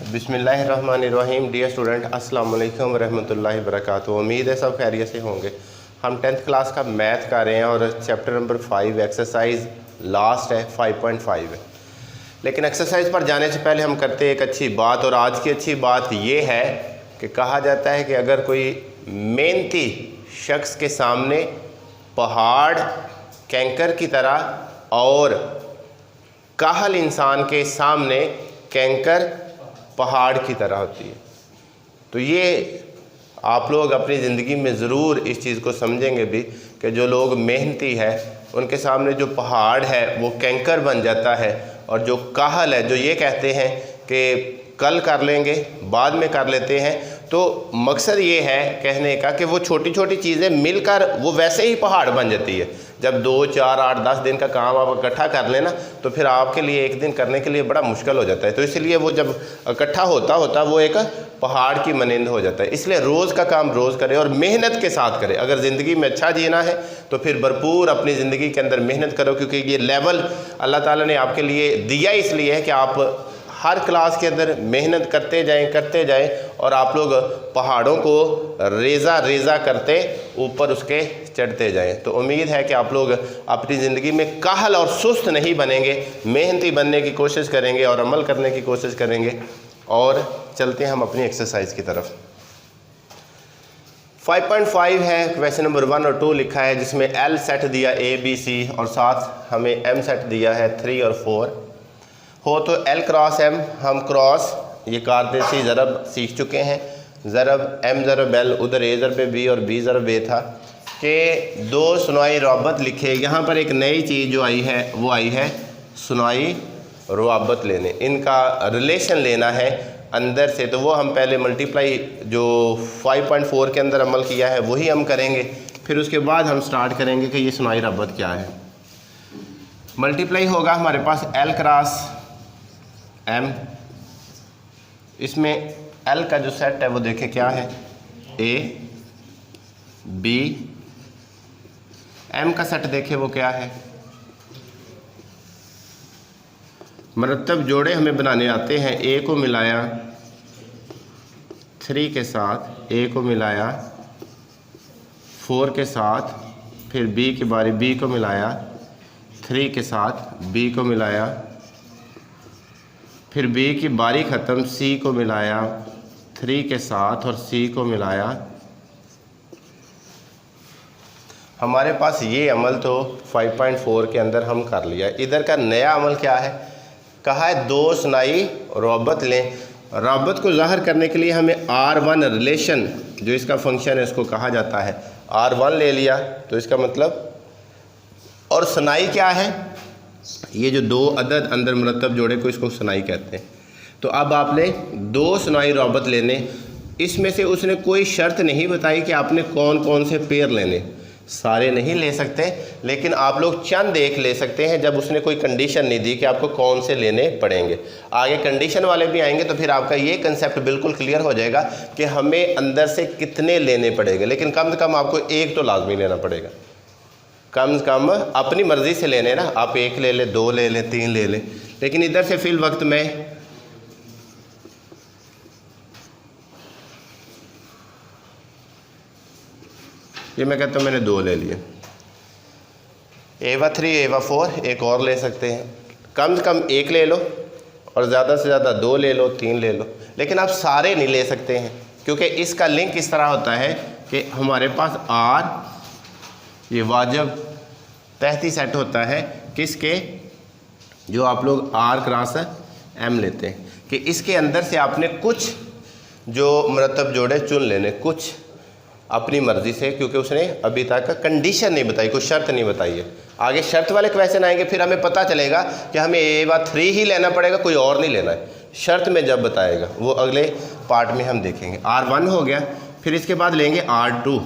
बिस्मिल्लाहिर्रहमानिर्रहीम। Dear student, अस्सलाम वालेकुम रहमतुल्लाहि वबरकातुहू। उम्मीद है सब खैरियत से होंगे। हम 10th क्लास का मैथ कर रहे हैं और चैप्टर नंबर 5 एक्सरसाइज लास्ट है 5.5 है। लेकिन एक्सरसाइज पर जाने से पहले हम करते हैं एक अच्छी बात, और आज की अच्छी बात ये है कि कहा जाता है कि अगर कोई मेहनती शख्स के सामने पहाड़ कैंकर की तरह और काहल इंसान के सामने कैंकर पहाड़ की तरह होती है। तो ये आप लोग अपनी ज़िंदगी में ज़रूर इस चीज़ को समझेंगे भी कि जो लोग मेहनती है उनके सामने जो पहाड़ है वो कैंकर बन जाता है, और जो काहल है, जो ये कहते हैं कि कल कर लेंगे, बाद में कर लेते हैं, तो मकसद ये है कहने का कि वो छोटी छोटी चीज़ें मिलकर वो वैसे ही पहाड़ बन जाती है। जब 2, 4, 8, 10 दिन का काम आप इकट्ठा कर लेना तो फिर आपके लिए एक दिन करने के लिए बड़ा मुश्किल हो जाता है। तो इसलिए वो जब इकट्ठा होता वो एक पहाड़ की मानंद हो जाता है। इसलिए रोज़ का काम रोज़ करें और मेहनत के साथ करें। अगर ज़िंदगी में अच्छा जीना है तो फिर भरपूर अपनी ज़िंदगी के अंदर मेहनत करो, क्योंकि ये लेवल अल्लाह ताला ने आपके लिए दिया इसलिए है कि आप हर क्लास के अंदर मेहनत करते जाएं और आप लोग पहाड़ों को रेज़ा करते ऊपर उसके चढ़ते जाएं। तो उम्मीद है कि आप लोग अपनी ज़िंदगी में काहल और सुस्त नहीं बनेंगे, मेहनती बनने की कोशिश करेंगे और अमल करने की कोशिश करेंगे। और चलते हैं हम अपनी एक्सरसाइज की तरफ। 5.5 है, क्वेश्चन नंबर 1 और 2 लिखा है, जिसमें L सेट दिया ABC और साथ हमें M सेट दिया है 3 और 4 हो। तो L क्रॉस M हम क्रॉस ये कारदेसी ज़रब सीख चुके हैं। ज़रब M ज़रब L, उधर A ज़रब B और B ज़रब A था कि दो सुनाई रवाबत लिखे। यहाँ पर एक नई चीज़ जो आई है वो आई है सुनाई रवाबत लेने, इनका रिलेशन लेना है अंदर से। तो वो हम पहले मल्टीप्लाई जो 5.4 के अंदर अमल किया है वही हम करेंगे, फिर उसके बाद हम स्टार्ट करेंगे कि ये सुनाई रवाबत क्या है। मल्टीप्लाई होगा हमारे पास L क्रॉस M। इसमें L का जो सेट है वो देखें क्या है, A B। M का सेट देखें वो क्या है, मरतब जोड़े हमें बनाने आते हैं। A को मिलाया 3 के साथ, A को मिलाया 4 के साथ, फिर B की बारी, B को मिलाया 3 के साथ, B को मिलाया, फिर B की बारी ख़त्म, C को मिलाया 3 के साथ और C को मिलाया। हमारे पास ये अमल तो 5.4 के अंदर हम कर लिया। इधर का नया अमल क्या है, कहा है दो सुनाई रवाबत लें। रवाबत को ज़ाहिर करने के लिए हमें R1 रिलेशन जो इसका फंक्शन है इसको कहा जाता है। R1 ले लिया तो इसका मतलब, और सुनाई क्या है, ये जो दो अदद अंदर मुरतब जोड़े को इसको सुनाई कहते हैं। तो अब आपने दो सुनाई रवाबत लेने, इसमें से उसने कोई शर्त नहीं बताई कि आपने कौन कौन से पेयर लेने, सारे नहीं ले सकते, लेकिन आप लोग चंद एक ले सकते हैं जब उसने कोई कंडीशन नहीं दी कि आपको कौन से लेने पड़ेंगे। आगे कंडीशन वाले भी आएंगे तो फिर आपका ये कंसेप्ट बिल्कुल क्लियर हो जाएगा कि हमें अंदर से कितने लेने पड़ेंगे। लेकिन कम से कम आपको एक तो लाजमी लेना पड़ेगा, कम से कम अपनी मर्ज़ी से लेने ना। आप 1 ले लें, 2 ले लें, 3 ले लें, लेकिन इधर से फिल वक्त में ये मैं कहता हूँ मैंने 2 ले लिए। A3 A4 एक और ले सकते हैं, कम से कम 1 ले लो और ज़्यादा से ज़्यादा 2 ले लो, 3 ले लो, लेकिन आप सारे नहीं ले सकते हैं, क्योंकि इसका लिंक इस तरह होता है कि हमारे पास R ये वाजिब तहती सेट होता है किसके, जो आप लोग R क्रॉस M लेते हैं, कि इसके अंदर से आपने कुछ जो मरतब जोड़े चुन लेने, कुछ अपनी मर्ज़ी से, क्योंकि उसने अभी तक कंडीशन नहीं बताई, कोई शर्त नहीं बताई है। आगे शर्त वाले क्वेश्चन आएंगे फिर हमें पता चलेगा कि हमें A3 ही लेना पड़ेगा, कोई और नहीं लेना है। शर्त में जब बताएगा वो अगले पार्ट में हम देखेंगे। R1 हो गया, फिर इसके बाद लेंगे R2।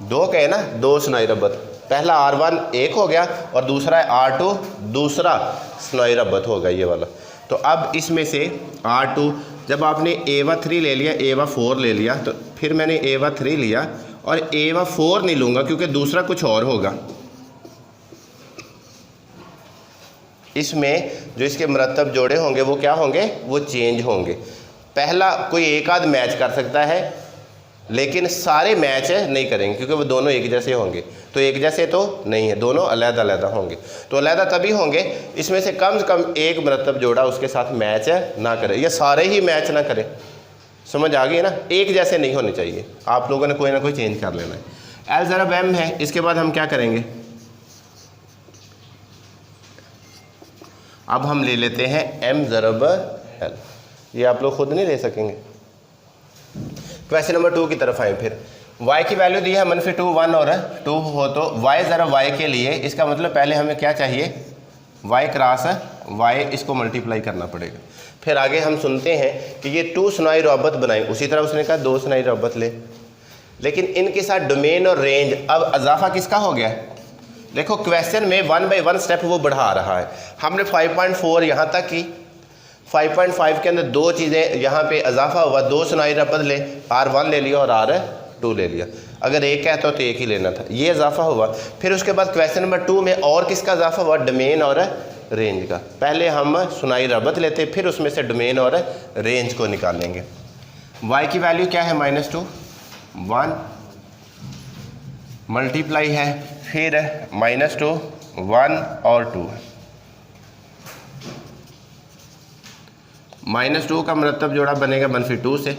2 कहे ना, 2 सुनाई रवाबत, पहला R1 1 हो गया और दूसरा है R2 दूसरा सुनाई रवाबत होगा ये वाला। तो अब इसमें से R2 जब आपने A3 ले लिया, A4 ले लिया, तो फिर मैंने A3 लिया और A4 नहीं लूँगा क्योंकि दूसरा कुछ और होगा। इसमें जो इसके मरतब जोड़े होंगे वो क्या होंगे, वो चेंज होंगे। पहला कोई एक आध मैच कर सकता है लेकिन सारे मैच नहीं करेंगे क्योंकि वो दोनों एक जैसे होंगे। तो एक जैसे तो नहीं है, दोनों अलग अलग होंगे। तो अलग तभी होंगे इसमें से कम एक मरतब जोड़ा उसके साथ मैच ना करे या सारे ही मैच ना करे। समझ आ गई ना, एक जैसे नहीं होने चाहिए, आप लोगों ने कोई ना कोई चेंज कर लेना है। एल ज़रब एम है, इसके बाद हम क्या करेंगे, अब हम ले लेते हैं एम ज़रब एल। ये आप लोग खुद नहीं ले सकेंगे। क्वेश्चन नंबर 2 की तरफ आए। फिर y की वैल्यू दी है -2 1 और 2 हो तो y ज़रब y के लिए इसका मतलब पहले हमें क्या चाहिए, y क्रॉस y, इसको मल्टीप्लाई करना पड़ेगा। फिर आगे हम सुनते हैं कि ये 2 सुनाई रबत बनाए, उसी तरह उसने कहा 2 सुनाई रबत ले, लेकिन इनके साथ डोमेन और रेंज अब इजाफा किसका हो गया। देखो क्वेश्चन में 1 बाई 1 स्टेप वो बढ़ा रहा है। हमने 5.4 यहाँ तक की, 5.5 के अंदर दो चीज़ें यहाँ पे इजाफा हुआ, 2 सुनाई रबत ले, R1 ले लिया और R2 ले लिया। अगर एक कहता तो एक ही लेना था, ये इजाफा हुआ। फिर उसके बाद क्वेश्चन नंबर 2 में और किसका इजाफा हुआ, डोमेन और रेंज का। पहले हम सुनाई रबत लेते, फिर उसमें से डोमेन और रेंज को निकालेंगे। y की वैल्यू क्या है, -2 1 मल्टीप्लाई है, फिर -2 1 और 2, -2 का मरतब जोड़ा बनेगा -2 से,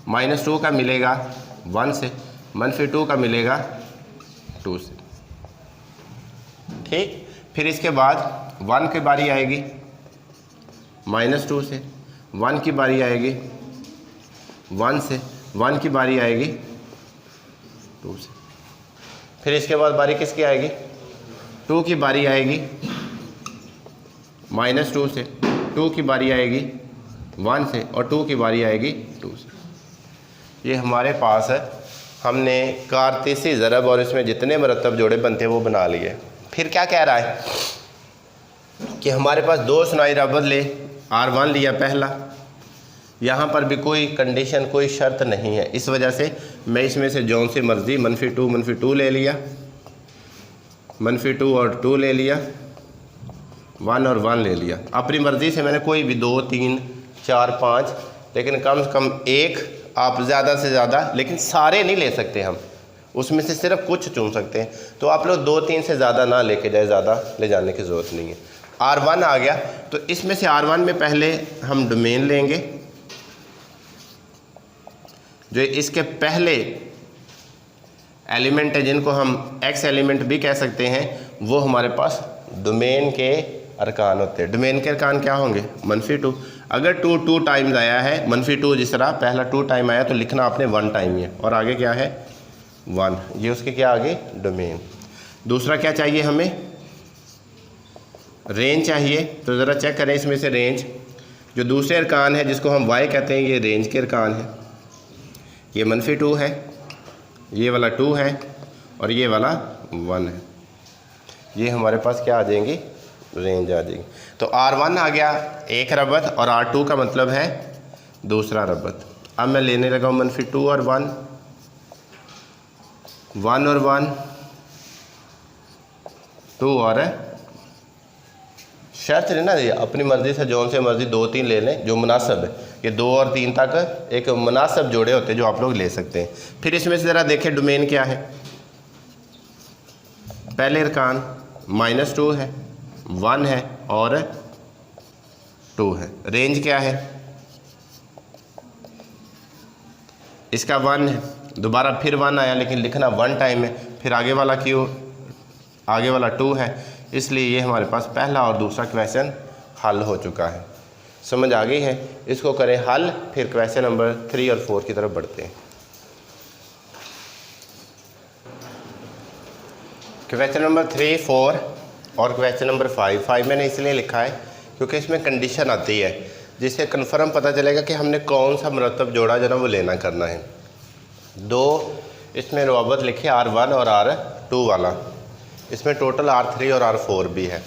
-2 का मिलेगा 1 से, -2 का मिलेगा 2 से। ठीक, फिर इसके बाद 1 की बारी आएगी, -2 से, 1 की बारी आएगी 1 से, 1 की बारी आएगी 2 से। फिर इसके बाद बारी किसकी आएगी, 2 की बारी आएगी -2 से, 2 की बारी आएगी 1 से, और 2 की बारी आएगी 2 से। ये हमारे पास है, हमने कारतीसी ज़रब और इसमें जितने मरतब जोड़े बनते हैं वो बना लिए। फिर क्या कह रहा है कि हमारे पास 2 सुनाई रबत ले, R1 लिया पहला, यहाँ पर भी कोई कंडीशन कोई शर्त नहीं है, इस वजह से मैं इसमें से जौन सी मर्ज़ी -2 ले लिया, -2 और 2 ले लिया, 1 और 1 ले लिया। अपनी मर्ज़ी से मैंने कोई भी 2 3 4 5, लेकिन कम से कम एक, आप ज़्यादा से ज़्यादा, लेकिन सारे नहीं ले सकते हम, उसमें से सिर्फ कुछ चुन सकते हैं। तो आप लोग 2 3 से ज़्यादा ना लेके जाए, ज़्यादा ले जाने की ज़रूरत नहीं है। R1 आ गया तो इसमें से R1 में पहले हम डोमेन लेंगे, जो इसके पहले एलिमेंट है जिनको हम x एलिमेंट भी कह सकते हैं, वो हमारे पास डोमेन के अरकान होते हैं। डोमेन के अरकान क्या होंगे, -2। अगर 2 टाइम्स आया है, -2 जिस तरह पहला 2 टाइम आया तो लिखना आपने 1 टाइम ही है, और आगे क्या है 1, ये उसके क्या आगे डोमेन। दूसरा क्या चाहिए हमें, रेंज चाहिए। तो ज़रा चेक करें इसमें से रेंज, जो दूसरे अरकान है जिसको हम y कहते हैं, ये रेंज के अरकान है। ये -2 है, ये वाला 2 है, और ये वाला 1 है। ये हमारे पास क्या आ जाएंगी, रेंज आ जाएगी। तो R1 आ गया एक रबत, और R2 का मतलब है दूसरा रबत। अब मैं लेने लगा हूँ -2 और 1, 1 और 1, 2 और, शर्त है ना, ये अपनी मर्ज़ी से जौन से मर्ज़ी 2 3 ले लें जो मुनासिब है। ये 2 और 3 तक एक मुनासिब जोड़े होते हैं जो आप लोग ले सकते हैं। फिर इसमें से ज़रा देखें डोमेन क्या है, पहले अरकान -2 है, 1 है और 2 है। रेंज क्या है, इसका 1 है, दोबारा फिर 1 आया लेकिन लिखना 1 टाइम है, फिर आगे वाला क्यों, आगे वाला 2 है, इसलिए ये हमारे पास पहला और दूसरा क्वेश्चन हल हो चुका है। समझ आ गई है, इसको करें हल, फिर क्वेश्चन नंबर 3 और 4 की तरफ बढ़ते हैं। क्वेश्चन नंबर 3 4 और क्वेश्चन नंबर 5 मैंने इसलिए लिखा है क्योंकि इसमें कंडीशन आती है जिससे कन्फर्म पता चलेगा कि हमने कौन सा मरतब जोड़ा जो ना वो लेना करना है। 2 इसमें रवाबत लिखी R1 और R2 वाला, इसमें टोटल R3 और R4 भी है।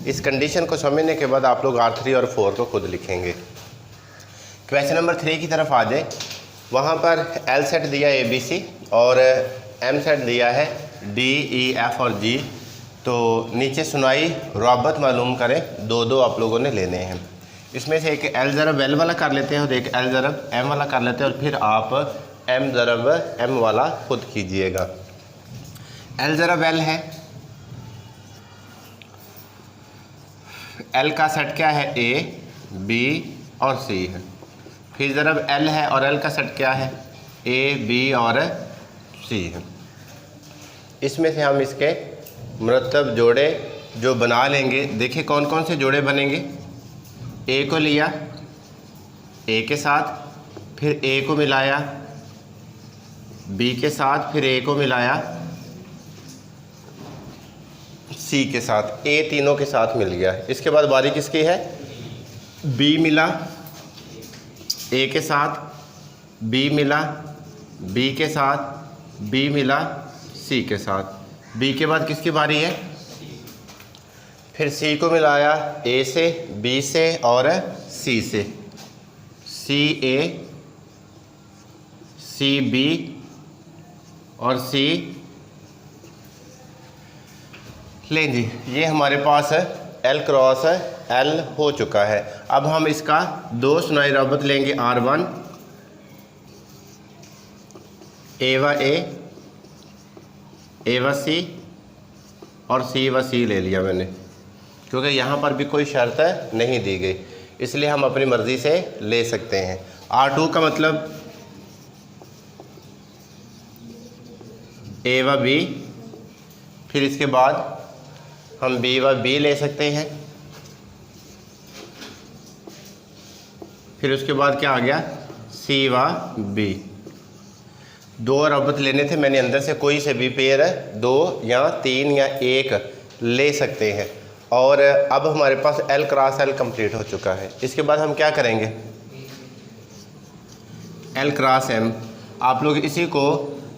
इस कंडीशन को समझने के बाद आप लोग R3 और 4 को खुद लिखेंगे। क्वेश्चन नंबर 3 की तरफ आ जाए, वहाँ पर L सेट दिया ABC और M सेट दिया है D E F और G। तो नीचे सुनाई रवाबत मालूम करें, दो दो आप लोगों ने लेने हैं। इसमें से एक एल ज़रब एल वाला कर लेते हैं और एक एल ज़रब एम वाला कर लेते हैं, और फिर आप एम ज़रब एम वाला खुद कीजिएगा। एल ज़रब एल है, एल का सेट क्या है, ए बी और सी है। फिर ज़रब एल है और एल का सेट क्या है, ए बी और सी है। इसमें से हम इसके मुरत्तब जोड़े जो बना लेंगे, देखिए कौन कौन से जोड़े बनेंगे। ए को लिया, ए के साथ, फिर ए को मिलाया बी के साथ, फिर ए को मिलाया सी के साथ, ए तीनों के साथ मिल गया। इसके बाद बारी किसकी है, बी मिला ए के साथ, बी मिला बी के साथ, बी मिला सी के साथ। बी के बाद किसकी बारी है, फिर सी को मिलाया ए से, बी से और सी से, सी ए, सी बी और सी। लें जी, ये हमारे पास एल क्रॉस एल हो चुका है। अब हम इसका दो सुनाई रवाबत लेंगे, R1 ए व ए व सी और सी व सी ले लिया मैंने, क्योंकि यहाँ पर भी कोई शर्त नहीं दी गई, इसलिए हम अपनी मर्ज़ी से ले सकते हैं। R2 का मतलब ए व बी, फिर इसके बाद हम बी व बी ले सकते हैं। फिर उसके बाद क्या आ गया, सी व बी। दो रवाबत लेने थे, मैंने अंदर से कोई से भी पेयर दो या तीन या एक ले सकते हैं। और अब हमारे पास एल क्रॉस एल कंप्लीट हो चुका है। इसके बाद हम क्या करेंगे, एल क्रॉस एम। आप लोग इसी को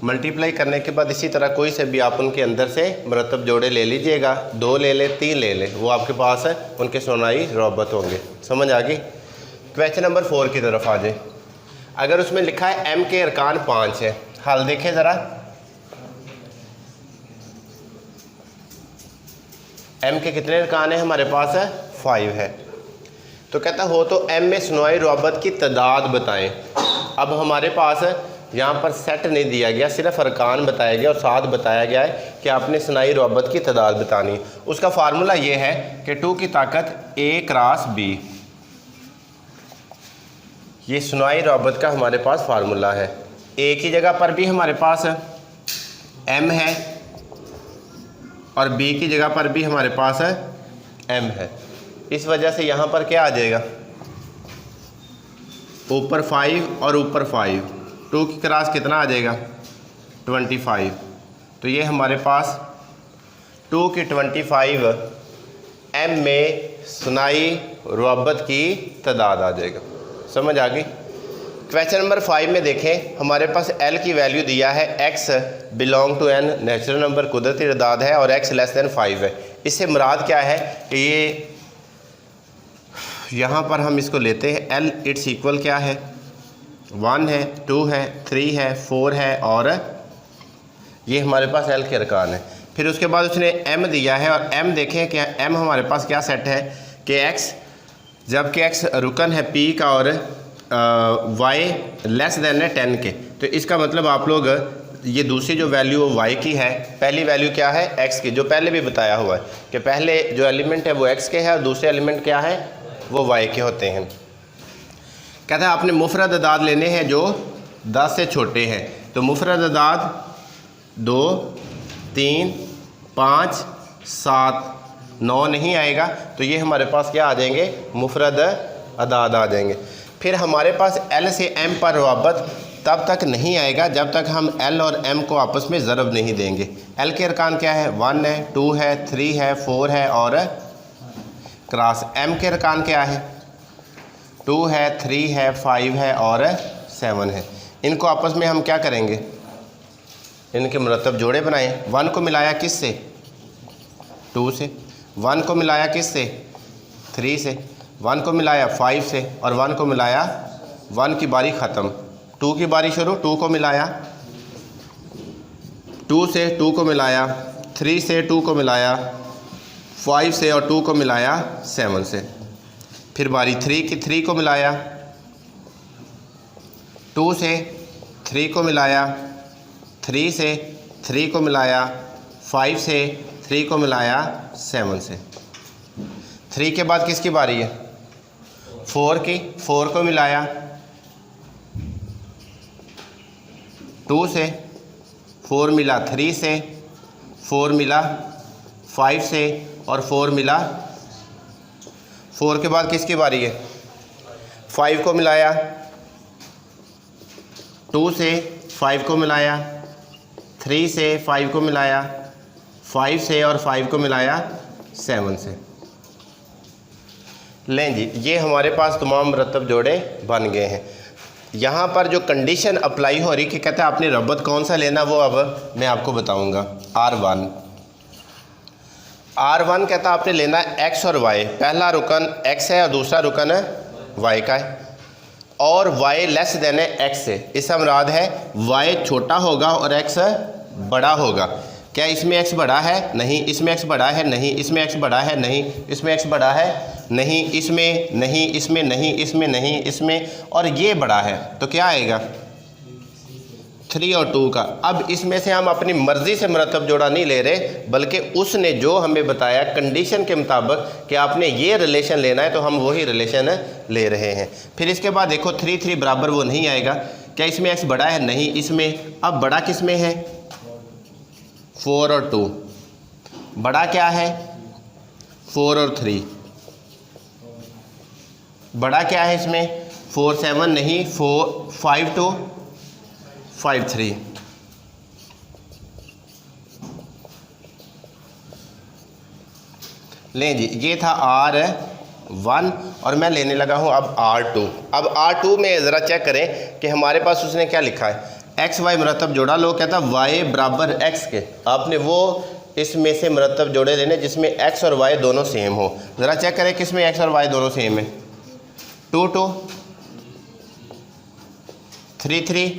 मल्टीप्लाई करने के बाद इसी तरह कोई से भी आप उनके अंदर से मुरत्तब जोड़े ले लीजिएगा, दो ले ले, तीन ले ले, वो आपके पास है, उनके सुनाई रवाबत होंगे। समझ आ गई। क्वेश्चन नंबर 4 की तरफ आ जाए। अगर उसमें लिखा है एम के अरकान 5 है, हाल देखें ज़रा। एम के कितने अरकान हैं हमारे पास, है 5 है। तो कहता हो तो एम में सुनाई रवाबत की तादाद बताएं। अब हमारे पास यहाँ पर सेट नहीं दिया गया, सिर्फ अरकान बताया गया और साथ बताया गया है कि आपने सुनाई रवाबत की तादाद बतानी। उसका फार्मूला ये है कि 2 की ताकत ए क्रॉस बी, ये सुनाई रवाबत का हमारे पास फार्मूला है। ए की जगह पर भी हमारे पास एम है और बी की जगह पर भी हमारे पास एम है। इस वजह से यहाँ पर क्या आ जाएगा, ऊपर 5 और ऊपर 5, 2 की क्रॉस कितना आ जाएगा, 25। तो ये हमारे पास 2 की 25 एम में सुनाई रवाबत की तादाद आ जाएगा। समझ आ गई। क्वेश्चन नंबर 5 में देखें, हमारे पास एल की वैल्यू दिया है x belong to N, natural number कुदरती तादाद है, और x लेस दैन 5 है। इससे मुराद क्या है कि ये यहाँ पर हम इसको लेते हैं एल इट्स इक्वल क्या है, 1 है, 2 है, 3 है, 4 है, और ये हमारे पास एल के अरकान है। फिर उसके बाद उसने m दिया है, और m देखें कि m हमारे पास क्या सेट है कि x, जबकि x रुकन है p का और y लेस देन है 10 के। तो इसका मतलब आप लोग ये दूसरी जो वैल्यू y की है, पहली वैल्यू क्या है x की, जो पहले भी बताया हुआ है कि पहले जो एलिमेंट है वो x के है और दूसरे एलिमेंट क्या है वो y के होते हैं। कहता है आपने मुफरद अदाद लेने हैं जो 10 से छोटे हैं। तो मुफरद अदाद 2, 3, 5, 7, 9 नहीं आएगा, तो ये हमारे पास क्या आ जाएंगे, मुफरद अदाद आ जाएंगे। फिर हमारे पास एल से एम पर रवाबत तब तक नहीं आएगा जब तक हम एल और एम को आपस में ज़रब नहीं देंगे। एल के अरकान क्या है, 1 है, 2 है, 3 है, 4 है और क्रॉस। एम के अरकान क्या है, 2 है, 3 है, 5 है और 7 है। इनको आपस में हम क्या करेंगे, इनके मुरत्तब जोड़े बनाएं। 1 को मिलाया किस से, 2 से, 1 को मिलाया किस से, 3 से, 1 को मिलाया 5 से, और 1 को मिलाया 1 की बारी ख़त्म, 2 की बारी शुरू, 2 को मिलाया 2 से, 2 को मिलाया 3 से 2 को मिलाया, 5 से और 2 को मिलाया 7 से। फिर बारी 3 को मिलाया, 2 से 3 को मिलाया, 3 से 3 को मिलाया, 5 से 3 को मिलाया 7 से। 3 के बाद किसकी बारी है? 4 की। 4 को मिलाया, 2 से 4 मिला 3 से, 4 मिला 5 से और 4 मिला। 4 के बाद किसकी बारी है? 5 को मिलाया, 2 से 5 को मिलाया, 3 से 5 को मिलाया, 5 से और 5 को मिलाया 7 से। लें जी, ये हमारे पास तमाम मुरतब जोड़े बन गए हैं। यहाँ पर जो कंडीशन अप्लाई हो रही कि कहते हैं आपने रबत कौन सा लेना, वो अब मैं आपको बताऊँगा। R1 कहता है आपने लेना है x और y। पहला रुकन x है और दूसरा रुकन y का है, और y लेस देन है x से। इसका मुराद है y छोटा होगा और x बड़ा होगा। क्या इसमें x बड़ा है? नहीं। इसमें x बड़ा है? नहीं। इसमें x बड़ा है? नहीं। इसमें x बड़ा है? नहीं। इसमें नहीं, इसमें नहीं, इसमें नहीं, इसमें, और ये बड़ा है तो क्या आएगा? 3 और 2 का। अब इसमें से हम अपनी मर्ज़ी से मुरतब जोड़ा नहीं ले रहे, बल्कि उसने जो हमें बताया कंडीशन के मुताबिक कि आपने ये रिलेशन लेना है, तो हम वही रिलेशन ले रहे हैं। फिर इसके बाद देखो 3 3 बराबर वो नहीं आएगा। क्या इसमें x बड़ा है? नहीं। इसमें अब बड़ा किस में है? 4 और 2। बड़ा क्या है? 4 और 3। बड़ा क्या है इसमें? 4 7 नहीं, 5 2 5 3। लें जी, ये था R1 और मैं लेने लगा हूँ अब R2। अब R2 में ज़रा चेक करें कि हमारे पास उसने क्या लिखा है। एक्स वाई मुरतब जोड़ा लो, कहता y बराबर x के। आपने वो इसमें से मुरतब जोड़े लेने जिसमें x और y दोनों सेम हो। ज़रा चेक करें किसमें x और y दोनों सेम है। 2 2 3 3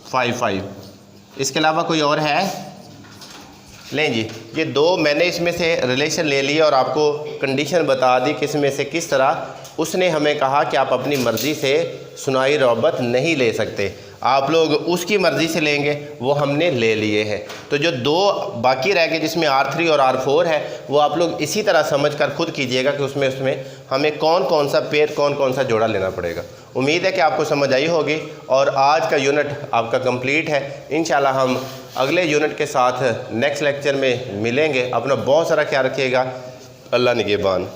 5 5। इसके अलावा कोई और है? लें जी, ये दो मैंने इसमें से रिलेशन ले लिए और आपको कंडीशन बता दी किस में से किस तरह। उसने हमें कहा कि आप अपनी मर्ज़ी से सुनाई रबत नहीं ले सकते, आप लोग उसकी मर्ज़ी से लेंगे, वो हमने ले लिए हैं। तो जो दो बाकी रह गए जिसमें R3 और R4 है, वो आप लोग इसी तरह समझकर खुद कीजिएगा कि उसमें हमें कौन कौन सा पेयर, कौन कौन सा जोड़ा लेना पड़ेगा। उम्मीद है कि आपको समझ आई होगी और आज का यूनिट आपका कंप्लीट है। इंशाल्लाह हम अगले यूनिट के साथ नेक्स्ट लेक्चर में मिलेंगे। अपना बहुत सारा ख्याल रखिएगा। अल्लाह निगहबान।